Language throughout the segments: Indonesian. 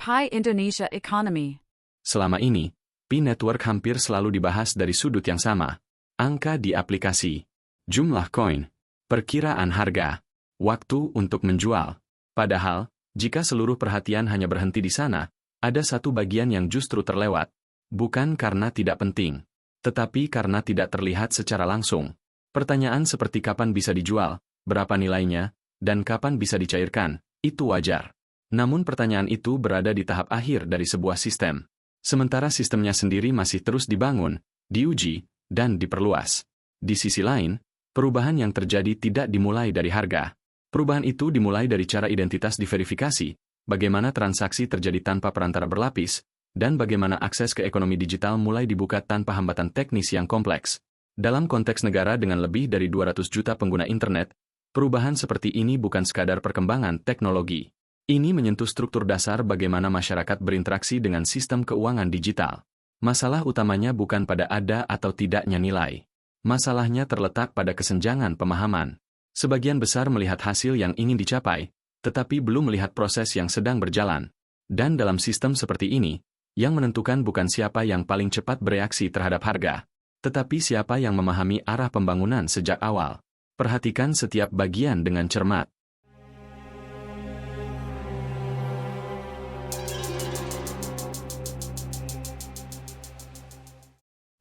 Pi Indonesia Economy. Selama ini, Pi Network hampir selalu dibahas dari sudut yang sama. Angka di aplikasi, jumlah koin, perkiraan harga, waktu untuk menjual. Padahal, jika seluruh perhatian hanya berhenti di sana, ada satu bagian yang justru terlewat. Bukan karena tidak penting, tetapi karena tidak terlihat secara langsung. Pertanyaan seperti kapan bisa dijual, berapa nilainya, dan kapan bisa dicairkan, itu wajar. Namun pertanyaan itu berada di tahap akhir dari sebuah sistem. Sementara sistemnya sendiri masih terus dibangun, diuji, dan diperluas. Di sisi lain, perubahan yang terjadi tidak dimulai dari harga. Perubahan itu dimulai dari cara identitas diverifikasi, bagaimana transaksi terjadi tanpa perantara berlapis, dan bagaimana akses ke ekonomi digital mulai dibuka tanpa hambatan teknis yang kompleks. Dalam konteks negara dengan lebih dari 200 juta pengguna internet, perubahan seperti ini bukan sekadar perkembangan teknologi. Ini menyentuh struktur dasar bagaimana masyarakat berinteraksi dengan sistem keuangan digital. Masalah utamanya bukan pada ada atau tidaknya nilai. Masalahnya terletak pada kesenjangan pemahaman. Sebagian besar melihat hasil yang ingin dicapai, tetapi belum melihat proses yang sedang berjalan. Dan dalam sistem seperti ini, yang menentukan bukan siapa yang paling cepat bereaksi terhadap harga, tetapi siapa yang memahami arah pembangunan sejak awal. Perhatikan setiap bagian dengan cermat.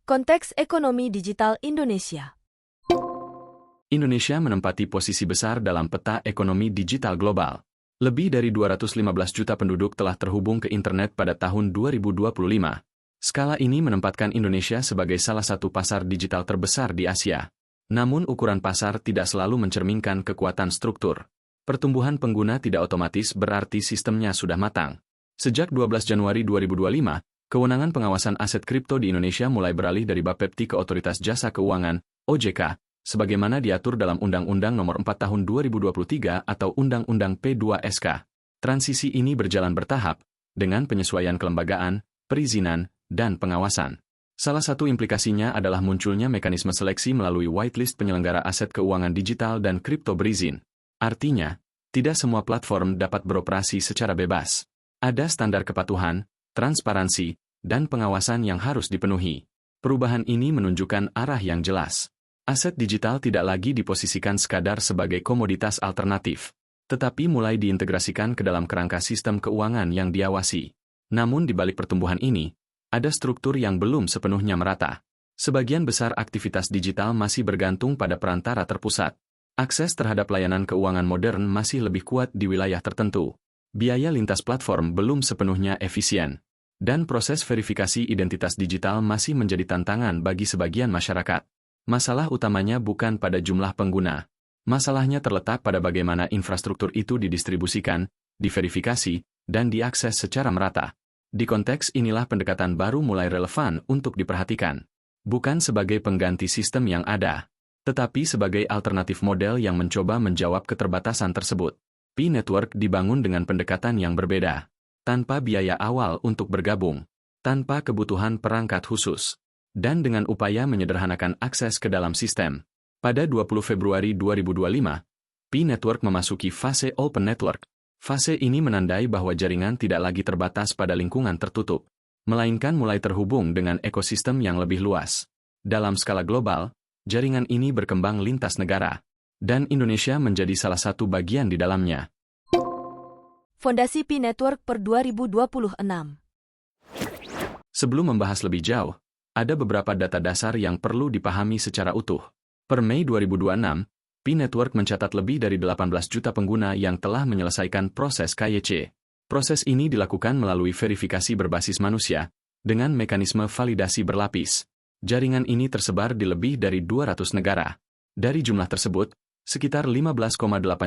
Konteks ekonomi digital Indonesia. Indonesia menempati posisi besar dalam peta ekonomi digital global. Lebih dari 215 juta penduduk telah terhubung ke internet pada tahun 2025. Skala ini menempatkan Indonesia sebagai salah satu pasar digital terbesar di Asia. Namun ukuran pasar tidak selalu mencerminkan kekuatan struktur. Pertumbuhan pengguna tidak otomatis berarti sistemnya sudah matang. Sejak 12 Januari 2025, kewenangan pengawasan aset kripto di Indonesia mulai beralih dari Bapepti ke Otoritas Jasa Keuangan, OJK, sebagaimana diatur dalam Undang-Undang Nomor 4 Tahun 2023 atau Undang-Undang P2SK. Transisi ini berjalan bertahap, dengan penyesuaian kelembagaan, perizinan, dan pengawasan. Salah satu implikasinya adalah munculnya mekanisme seleksi melalui whitelist penyelenggara aset keuangan digital dan kripto berizin. Artinya, tidak semua platform dapat beroperasi secara bebas. Ada standar kepatuhan, transparansi, dan pengawasan yang harus dipenuhi. Perubahan ini menunjukkan arah yang jelas. Aset digital tidak lagi diposisikan sekadar sebagai komoditas alternatif, tetapi mulai diintegrasikan ke dalam kerangka sistem keuangan yang diawasi. Namun di balik pertumbuhan ini, ada struktur yang belum sepenuhnya merata. Sebagian besar aktivitas digital masih bergantung pada perantara terpusat. Akses terhadap layanan keuangan modern masih lebih kuat di wilayah tertentu. Biaya lintas platform belum sepenuhnya efisien. Dan proses verifikasi identitas digital masih menjadi tantangan bagi sebagian masyarakat. Masalah utamanya bukan pada jumlah pengguna. Masalahnya terletak pada bagaimana infrastruktur itu didistribusikan, diverifikasi, dan diakses secara merata. Di konteks inilah pendekatan baru mulai relevan untuk diperhatikan. Bukan sebagai pengganti sistem yang ada, tetapi sebagai alternatif model yang mencoba menjawab keterbatasan tersebut. Pi Network dibangun dengan pendekatan yang berbeda. Tanpa biaya awal untuk bergabung, tanpa kebutuhan perangkat khusus, dan dengan upaya menyederhanakan akses ke dalam sistem. Pada 20 Februari 2025, Pi Network memasuki fase Open Network. Fase ini menandai bahwa jaringan tidak lagi terbatas pada lingkungan tertutup, melainkan mulai terhubung dengan ekosistem yang lebih luas. Dalam skala global, jaringan ini berkembang lintas negara, dan Indonesia menjadi salah satu bagian di dalamnya. Fondasi Pi Network per 2026. Sebelum membahas lebih jauh, ada beberapa data dasar yang perlu dipahami secara utuh. Per Mei 2026, Pi Network mencatat lebih dari 18 juta pengguna yang telah menyelesaikan proses KYC. Proses ini dilakukan melalui verifikasi berbasis manusia, dengan mekanisme validasi berlapis. Jaringan ini tersebar di lebih dari 200 negara. Dari jumlah tersebut, sekitar 15,8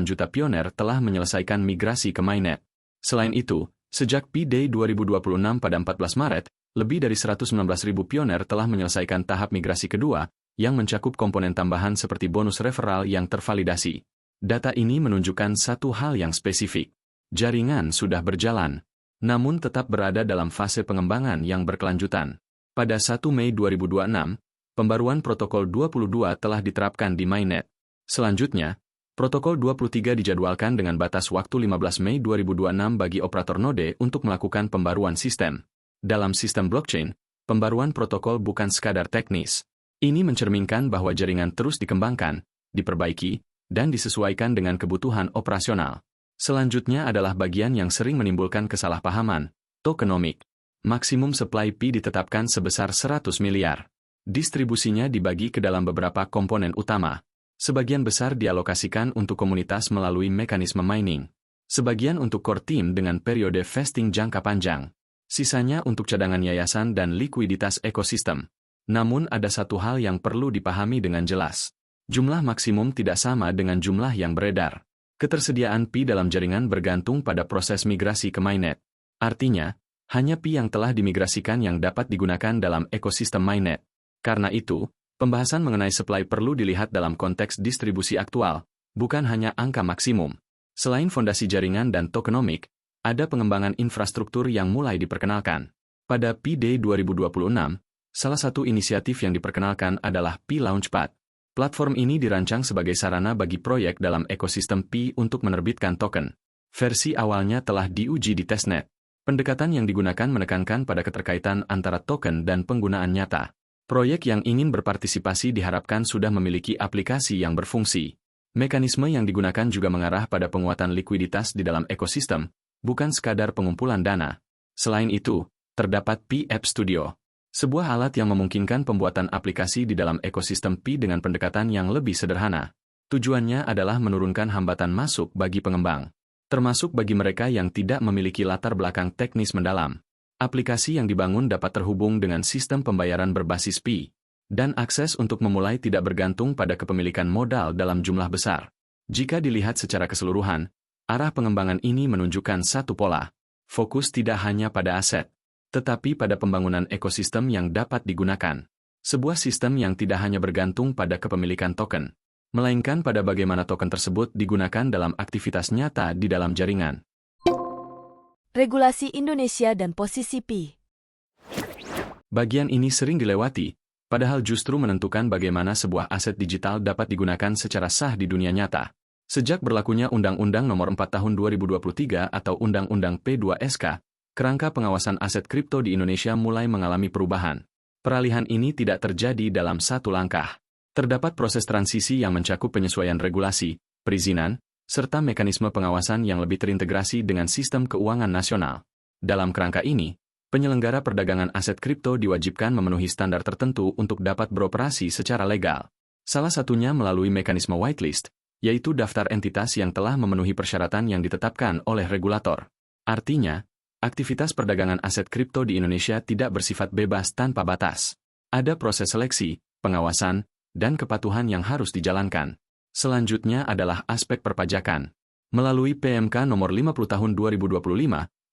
juta pioner telah menyelesaikan migrasi ke Mainnet. Selain itu, sejak Pi Day 2026 pada 14 Maret, lebih dari 119.000 pioner telah menyelesaikan tahap migrasi kedua, yang mencakup komponen tambahan seperti bonus referral yang tervalidasi. Data ini menunjukkan satu hal yang spesifik. Jaringan sudah berjalan, namun tetap berada dalam fase pengembangan yang berkelanjutan. Pada 1 Mei 2026, pembaruan protokol 22 telah diterapkan di Mainnet. Selanjutnya, Protokol 23 dijadwalkan dengan batas waktu 15 Mei 2026 bagi operator node untuk melakukan pembaruan sistem. Dalam sistem blockchain, pembaruan protokol bukan sekadar teknis. Ini mencerminkan bahwa jaringan terus dikembangkan, diperbaiki, dan disesuaikan dengan kebutuhan operasional. Selanjutnya adalah bagian yang sering menimbulkan kesalahpahaman, tokenomics. Maksimum supply Pi ditetapkan sebesar 100 miliar. Distribusinya dibagi ke dalam beberapa komponen utama. Sebagian besar dialokasikan untuk komunitas melalui mekanisme mining. Sebagian untuk core team dengan periode vesting jangka panjang. Sisanya untuk cadangan yayasan dan likuiditas ekosistem. Namun ada satu hal yang perlu dipahami dengan jelas. Jumlah maksimum tidak sama dengan jumlah yang beredar. Ketersediaan Pi dalam jaringan bergantung pada proses migrasi ke mainnet. Artinya, hanya Pi yang telah dimigrasikan yang dapat digunakan dalam ekosistem mainnet. Karena itu, pembahasan mengenai supply perlu dilihat dalam konteks distribusi aktual, bukan hanya angka maksimum. Selain fondasi jaringan dan tokenomics, ada pengembangan infrastruktur yang mulai diperkenalkan. Pada Pi Day 2026, salah satu inisiatif yang diperkenalkan adalah Pi Launchpad. Platform ini dirancang sebagai sarana bagi proyek dalam ekosistem Pi untuk menerbitkan token. Versi awalnya telah diuji di testnet. Pendekatan yang digunakan menekankan pada keterkaitan antara token dan penggunaan nyata. Proyek yang ingin berpartisipasi diharapkan sudah memiliki aplikasi yang berfungsi. Mekanisme yang digunakan juga mengarah pada penguatan likuiditas di dalam ekosistem, bukan sekadar pengumpulan dana. Selain itu, terdapat Pi App Studio, sebuah alat yang memungkinkan pembuatan aplikasi di dalam ekosistem Pi dengan pendekatan yang lebih sederhana. Tujuannya adalah menurunkan hambatan masuk bagi pengembang, termasuk bagi mereka yang tidak memiliki latar belakang teknis mendalam. Aplikasi yang dibangun dapat terhubung dengan sistem pembayaran berbasis Pi, dan akses untuk memulai tidak bergantung pada kepemilikan modal dalam jumlah besar. Jika dilihat secara keseluruhan, arah pengembangan ini menunjukkan satu pola. Fokus tidak hanya pada aset, tetapi pada pembangunan ekosistem yang dapat digunakan. Sebuah sistem yang tidak hanya bergantung pada kepemilikan token, melainkan pada bagaimana token tersebut digunakan dalam aktivitas nyata di dalam jaringan. Regulasi Indonesia dan posisi Pi. Bagian ini sering dilewati, padahal justru menentukan bagaimana sebuah aset digital dapat digunakan secara sah di dunia nyata. Sejak berlakunya Undang-Undang Nomor 4 Tahun 2023 atau Undang-Undang P2SK, kerangka pengawasan aset kripto di Indonesia mulai mengalami perubahan. Peralihan ini tidak terjadi dalam satu langkah. Terdapat proses transisi yang mencakup penyesuaian regulasi, perizinan, serta mekanisme pengawasan yang lebih terintegrasi dengan sistem keuangan nasional. Dalam kerangka ini, penyelenggara perdagangan aset kripto diwajibkan memenuhi standar tertentu untuk dapat beroperasi secara legal. Salah satunya melalui mekanisme whitelist, yaitu daftar entitas yang telah memenuhi persyaratan yang ditetapkan oleh regulator. Artinya, aktivitas perdagangan aset kripto di Indonesia tidak bersifat bebas tanpa batas. Ada proses seleksi, pengawasan, dan kepatuhan yang harus dijalankan. Selanjutnya adalah aspek perpajakan. Melalui PMK Nomor 50 Tahun 2025,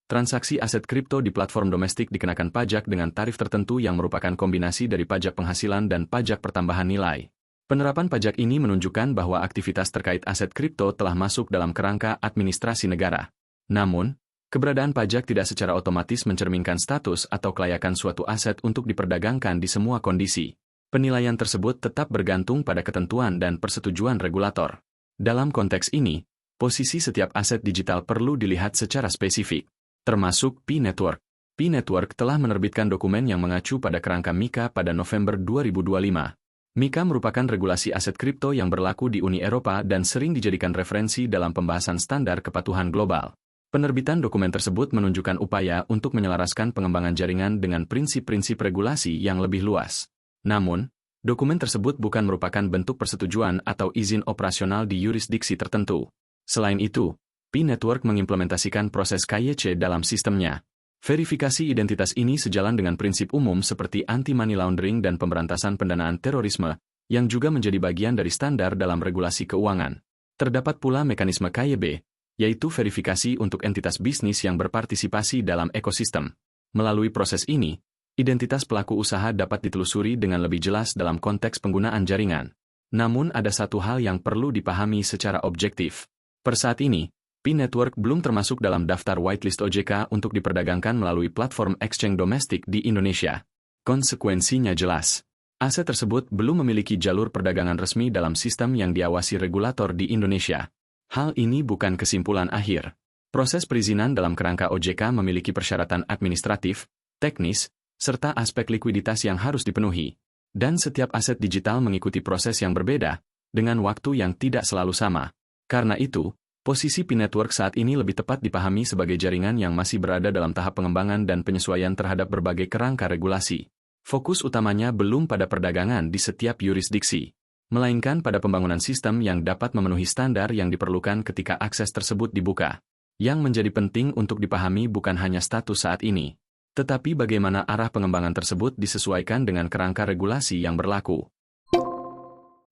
transaksi aset kripto di platform domestik dikenakan pajak dengan tarif tertentu yang merupakan kombinasi dari pajak penghasilan dan pajak pertambahan nilai. Penerapan pajak ini menunjukkan bahwa aktivitas terkait aset kripto telah masuk dalam kerangka administrasi negara. Namun, keberadaan pajak tidak secara otomatis mencerminkan status atau kelayakan suatu aset untuk diperdagangkan di semua kondisi. Penilaian tersebut tetap bergantung pada ketentuan dan persetujuan regulator. Dalam konteks ini, posisi setiap aset digital perlu dilihat secara spesifik, termasuk Pi Network. Pi Network telah menerbitkan dokumen yang mengacu pada kerangka MiCA pada November 2025. MiCA merupakan regulasi aset kripto yang berlaku di Uni Eropa dan sering dijadikan referensi dalam pembahasan standar kepatuhan global. Penerbitan dokumen tersebut menunjukkan upaya untuk menyelaraskan pengembangan jaringan dengan prinsip-prinsip regulasi yang lebih luas. Namun, dokumen tersebut bukan merupakan bentuk persetujuan atau izin operasional di yurisdiksi tertentu. Selain itu, Pi Network mengimplementasikan proses KYC dalam sistemnya. Verifikasi identitas ini sejalan dengan prinsip umum seperti anti-money laundering dan pemberantasan pendanaan terorisme, yang juga menjadi bagian dari standar dalam regulasi keuangan. Terdapat pula mekanisme KYB, yaitu verifikasi untuk entitas bisnis yang berpartisipasi dalam ekosistem. Melalui proses ini, identitas pelaku usaha dapat ditelusuri dengan lebih jelas dalam konteks penggunaan jaringan. Namun ada satu hal yang perlu dipahami secara objektif. Per saat ini, Pi Network belum termasuk dalam daftar whitelist OJK untuk diperdagangkan melalui platform exchange domestik di Indonesia. Konsekuensinya jelas. Aset tersebut belum memiliki jalur perdagangan resmi dalam sistem yang diawasi regulator di Indonesia. Hal ini bukan kesimpulan akhir. Proses perizinan dalam kerangka OJK memiliki persyaratan administratif, teknis, serta aspek likuiditas yang harus dipenuhi. Dan setiap aset digital mengikuti proses yang berbeda, dengan waktu yang tidak selalu sama. Karena itu, posisi P-Network saat ini lebih tepat dipahami sebagai jaringan yang masih berada dalam tahap pengembangan dan penyesuaian terhadap berbagai kerangka regulasi. Fokus utamanya belum pada perdagangan di setiap yurisdiksi, melainkan pada pembangunan sistem yang dapat memenuhi standar yang diperlukan ketika akses tersebut dibuka. Yang menjadi penting untuk dipahami bukan hanya status saat ini, tetapi bagaimana arah pengembangan tersebut disesuaikan dengan kerangka regulasi yang berlaku.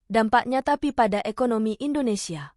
Dampak nyata Pi pada ekonomi Indonesia.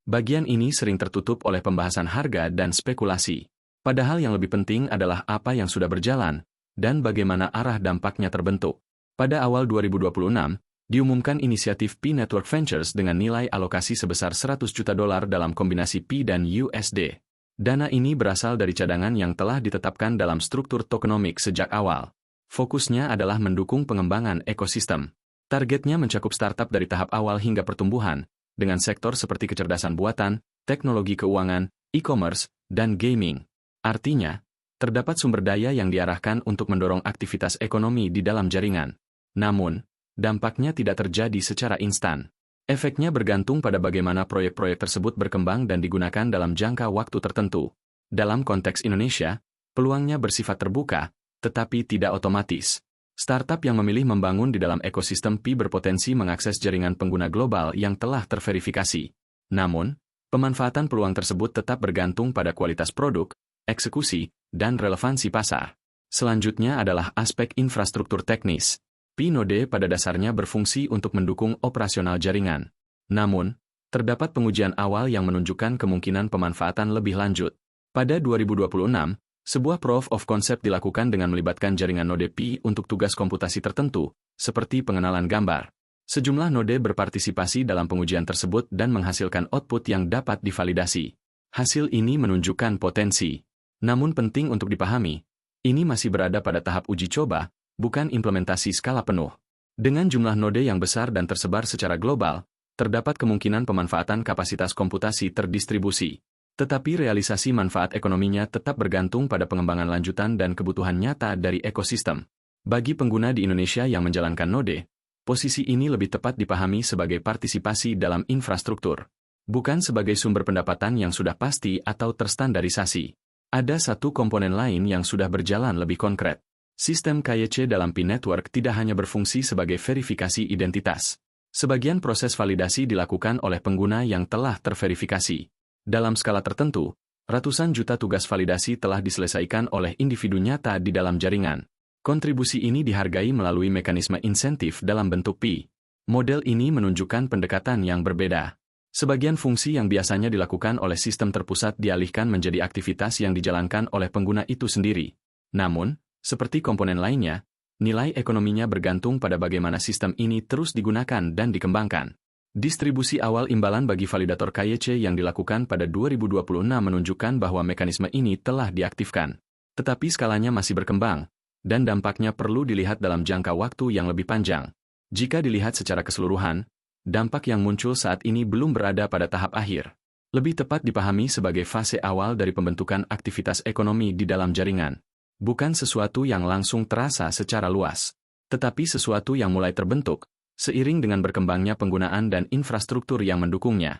Bagian ini sering tertutup oleh pembahasan harga dan spekulasi. Padahal yang lebih penting adalah apa yang sudah berjalan, dan bagaimana arah dampaknya terbentuk. Pada awal 2026, diumumkan inisiatif P-Network Ventures dengan nilai alokasi sebesar $100 juta dalam kombinasi P dan USD. Dana ini berasal dari cadangan yang telah ditetapkan dalam struktur tokenomik sejak awal. Fokusnya adalah mendukung pengembangan ekosistem. Targetnya mencakup startup dari tahap awal hingga pertumbuhan, dengan sektor seperti kecerdasan buatan, teknologi keuangan, e-commerce, dan gaming. Artinya, terdapat sumber daya yang diarahkan untuk mendorong aktivitas ekonomi di dalam jaringan. Namun, dampaknya tidak terjadi secara instan. Efeknya bergantung pada bagaimana proyek-proyek tersebut berkembang dan digunakan dalam jangka waktu tertentu. Dalam konteks Indonesia, peluangnya bersifat terbuka, tetapi tidak otomatis. Startup yang memilih membangun di dalam ekosistem Pi berpotensi mengakses jaringan pengguna global yang telah terverifikasi. Namun, pemanfaatan peluang tersebut tetap bergantung pada kualitas produk, eksekusi, dan relevansi pasar. Selanjutnya adalah aspek infrastruktur teknis. P-Node pada dasarnya berfungsi untuk mendukung operasional jaringan. Namun, terdapat pengujian awal yang menunjukkan kemungkinan pemanfaatan lebih lanjut. Pada 2026, sebuah proof of concept dilakukan dengan melibatkan jaringan node Pi untuk tugas komputasi tertentu, seperti pengenalan gambar. Sejumlah node berpartisipasi dalam pengujian tersebut dan menghasilkan output yang dapat divalidasi. Hasil ini menunjukkan potensi. Namun penting untuk dipahami, ini masih berada pada tahap uji coba, bukan implementasi skala penuh. Dengan jumlah node yang besar dan tersebar secara global, terdapat kemungkinan pemanfaatan kapasitas komputasi terdistribusi. Tetapi realisasi manfaat ekonominya tetap bergantung pada pengembangan lanjutan dan kebutuhan nyata dari ekosistem. Bagi pengguna di Indonesia yang menjalankan node, posisi ini lebih tepat dipahami sebagai partisipasi dalam infrastruktur, bukan sebagai sumber pendapatan yang sudah pasti atau terstandarisasi. Ada satu komponen lain yang sudah berjalan lebih konkret. Sistem KYC dalam P-Network tidak hanya berfungsi sebagai verifikasi identitas. Sebagian proses validasi dilakukan oleh pengguna yang telah terverifikasi. Dalam skala tertentu, ratusan juta tugas validasi telah diselesaikan oleh individu nyata di dalam jaringan. Kontribusi ini dihargai melalui mekanisme insentif dalam bentuk Pi. Model ini menunjukkan pendekatan yang berbeda. Sebagian fungsi yang biasanya dilakukan oleh sistem terpusat dialihkan menjadi aktivitas yang dijalankan oleh pengguna itu sendiri. Namun, seperti komponen lainnya, nilai ekonominya bergantung pada bagaimana sistem ini terus digunakan dan dikembangkan. Distribusi awal imbalan bagi validator KYC yang dilakukan pada 2026 menunjukkan bahwa mekanisme ini telah diaktifkan. Tetapi skalanya masih berkembang, dan dampaknya perlu dilihat dalam jangka waktu yang lebih panjang. Jika dilihat secara keseluruhan, dampak yang muncul saat ini belum berada pada tahap akhir. Lebih tepat dipahami sebagai fase awal dari pembentukan aktivitas ekonomi di dalam jaringan. Bukan sesuatu yang langsung terasa secara luas, tetapi sesuatu yang mulai terbentuk, seiring dengan berkembangnya penggunaan dan infrastruktur yang mendukungnya.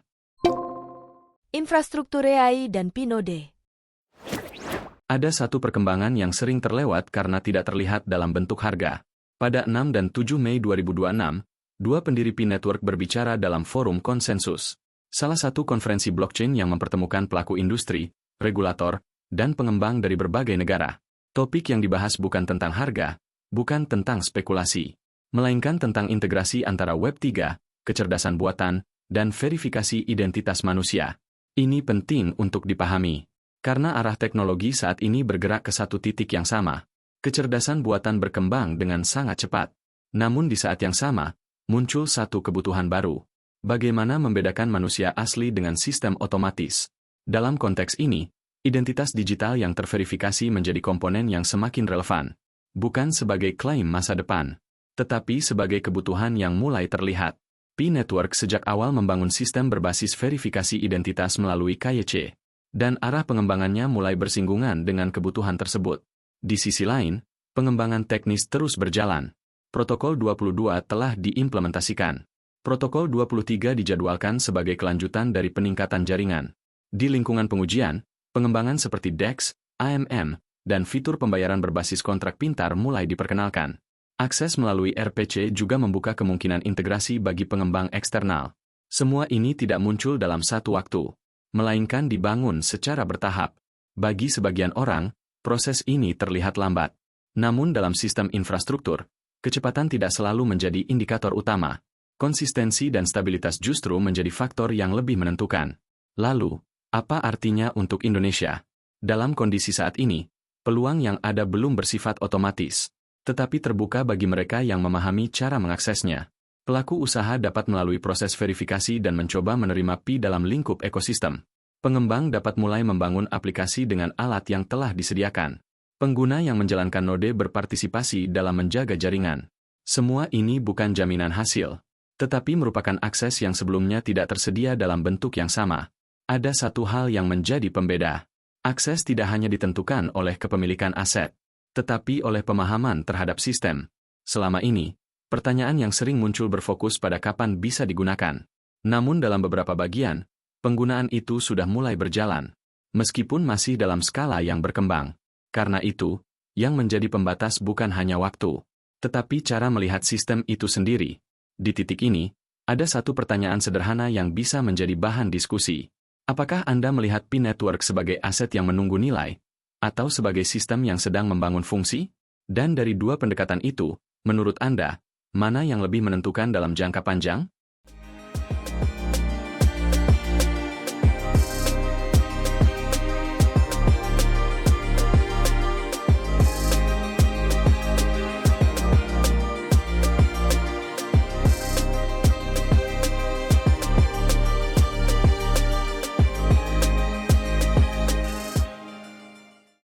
Infrastruktur AI dan P-Node. Ada satu perkembangan yang sering terlewat karena tidak terlihat dalam bentuk harga. Pada 6 dan 7 Mei 2026, dua pendiri P-Network berbicara dalam forum konsensus. Salah satu konferensi blockchain yang mempertemukan pelaku industri, regulator, dan pengembang dari berbagai negara. Topik yang dibahas bukan tentang harga, bukan tentang spekulasi, melainkan tentang integrasi antara Web3, kecerdasan buatan, dan verifikasi identitas manusia. Ini penting untuk dipahami, karena arah teknologi saat ini bergerak ke satu titik yang sama. Kecerdasan buatan berkembang dengan sangat cepat. Namun di saat yang sama, muncul satu kebutuhan baru. Bagaimana membedakan manusia asli dengan sistem otomatis? Dalam konteks ini, identitas digital yang terverifikasi menjadi komponen yang semakin relevan. Bukan sebagai klaim masa depan, tetapi sebagai kebutuhan yang mulai terlihat. P-Network sejak awal membangun sistem berbasis verifikasi identitas melalui KYC, dan arah pengembangannya mulai bersinggungan dengan kebutuhan tersebut. Di sisi lain, pengembangan teknis terus berjalan. Protokol 22 telah diimplementasikan. Protokol 23 dijadwalkan sebagai kelanjutan dari peningkatan jaringan. Di lingkungan pengujian, pengembangan seperti DEX, AMM, dan fitur pembayaran berbasis kontrak pintar mulai diperkenalkan. Akses melalui RPC juga membuka kemungkinan integrasi bagi pengembang eksternal. Semua ini tidak muncul dalam satu waktu, melainkan dibangun secara bertahap. Bagi sebagian orang, proses ini terlihat lambat. Namun dalam sistem infrastruktur, kecepatan tidak selalu menjadi indikator utama. Konsistensi dan stabilitas justru menjadi faktor yang lebih menentukan. Lalu, apa artinya untuk Indonesia? Dalam kondisi saat ini, peluang yang ada belum bersifat otomatis, tetapi terbuka bagi mereka yang memahami cara mengaksesnya. Pelaku usaha dapat melalui proses verifikasi dan mencoba menerima Pi dalam lingkup ekosistem. Pengembang dapat mulai membangun aplikasi dengan alat yang telah disediakan. Pengguna yang menjalankan node berpartisipasi dalam menjaga jaringan. Semua ini bukan jaminan hasil, tetapi merupakan akses yang sebelumnya tidak tersedia dalam bentuk yang sama. Ada satu hal yang menjadi pembeda. Akses tidak hanya ditentukan oleh kepemilikan aset, tetapi oleh pemahaman terhadap sistem. Selama ini, pertanyaan yang sering muncul berfokus pada kapan bisa digunakan. Namun dalam beberapa bagian, penggunaan itu sudah mulai berjalan, meskipun masih dalam skala yang berkembang. Karena itu, yang menjadi pembatas bukan hanya waktu, tetapi cara melihat sistem itu sendiri. Di titik ini, ada satu pertanyaan sederhana yang bisa menjadi bahan diskusi. Apakah Anda melihat P-Network sebagai aset yang menunggu nilai, atau sebagai sistem yang sedang membangun fungsi? Dan dari dua pendekatan itu, menurut Anda, mana yang lebih menentukan dalam jangka panjang?